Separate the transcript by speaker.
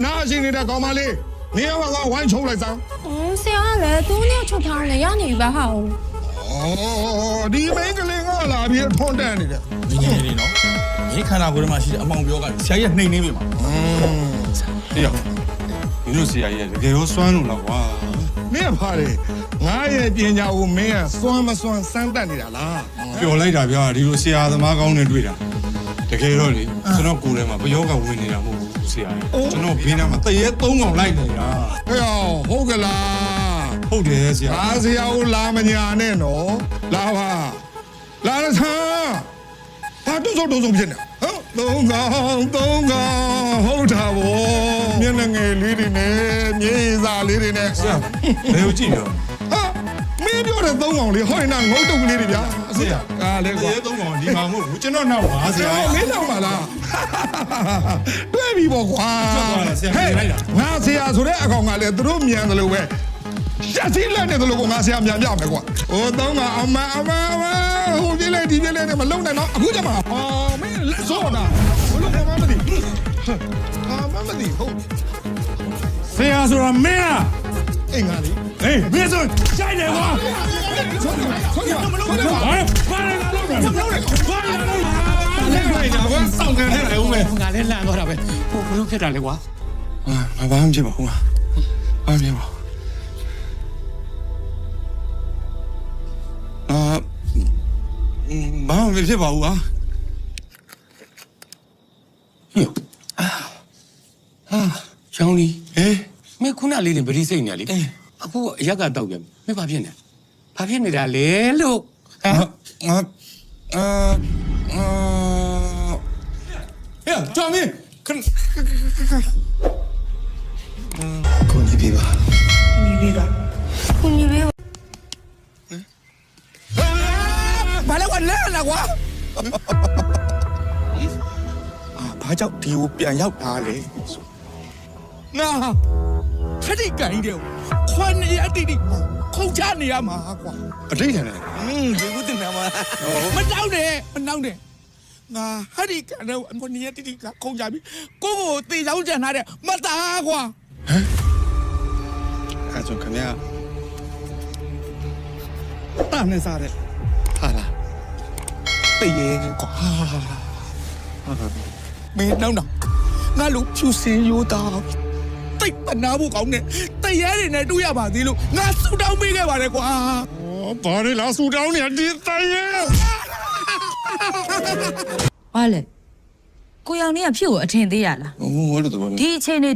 Speaker 1: 哪些你的高马哩？你要把我完抽来上？
Speaker 2: ဆရာကလည်းသူ့နဲ့ချုပ်ထားတယ်ရနေပြီပဲဟာ哦
Speaker 1: 你每个人我那边碰到你的。
Speaker 3: 你喏，你看那个嘛是阿毛表干，下一内内边嘛。
Speaker 4: 哎呀，你说谁呀？给我算了哇！
Speaker 1: 没怕的，我也边家我没啊，算不算三单的啦？
Speaker 4: 表来着表，你说谁呀？他妈搞那对的，这个道理，这那过来嘛，不要个问你啦，不谁呀？这那别人嘛，这也都往来的呀。
Speaker 1: 哎呀，好个啦，
Speaker 4: 好的谁呀？
Speaker 1: 那是要拉么娘的喏，拉吧，拉了长，把动手不见了。东港，好差不？免那个里的呢，免啥里的呢？
Speaker 4: 是啊，没有进去。
Speaker 1: 啊，没表的东港里，好那我都里的边。
Speaker 4: 是呀，
Speaker 1: 啊，那个。
Speaker 4: 也都往你妈我不知道那话谁呀？
Speaker 1: 没那嘛啦，对比不挂。嘿，俺谁呀？说的俺俺来都面子了喂，下次来的都我俺谁面没过。我东港阿妈，我别来地别来的嘛，弄的那我讲嘛，哦，没说的，我弄我妈妈的，啊妈妈的好。
Speaker 4: 谁呀？说了没啊？
Speaker 1: 哎俺的，
Speaker 4: 哎，别说，下一点话。
Speaker 3: 上天来了，我လည်းလန့်သွားတာပဲဟိုဘလို့ဖြစ်တာလဲကွာ
Speaker 4: ဘာမှဖြစ်ပါဘူးဘာမှဖြစ်ပါဘာမှဖြစ်ပါဘူးဟာ
Speaker 3: ချောင်းလေး
Speaker 4: ဟေး
Speaker 3: မင်းခုနလေးတင်ပရိစိတ်နေလေအခုအရက်ကတောက်ပြန်မင်းဘာဖြစ်နေတာလဲလို့ဟမ်ဟဲ့ကျော်မင်း
Speaker 4: ကိုကြီးပြပါ
Speaker 3: ဘာလဲကွာလဲလာကွာ
Speaker 4: ဘာကြောင့်ဒီကိုပြန်ရောက်တာလဲ
Speaker 3: ငါခတိကန်ကြီးတယ်ခွန်ရတိတိခုန်ချနေရမှာကွာ
Speaker 4: အတိတ်တယ်လေ
Speaker 3: ဒီကုတင်မှာမတောင်းနဲ့ငါဟာဒီကတော့ခွန်ရတိတိကခုန်ချပြီးကိုကိုတေချောင်းကြံထားတဲ့မသားကွာ
Speaker 4: အဲ့ဆိုခင်ဗျာ
Speaker 3: တာနဲ့စားတဲ့
Speaker 4: ဟာလား
Speaker 3: တရေကွာမင်းနောက်ငါလူဖြူစင်ရိုးတာတိတ်ပနာဖို့ကောင်းတဲ့တရေတွေနဲ့တွေ့ရပါသေးလို့ငါဆူတောင်းပေးခဲ့ပါတယ်ကွာ
Speaker 4: ဘာလဲလားဆူတောင်းနေဒီတိုင်ရဲ့
Speaker 5: ဘာလဲကိုရောင်နေကဖြစ်ကိုအထင်သေးရလား
Speaker 4: ဟိုလိုတော့
Speaker 5: ဒီအချိန်နေ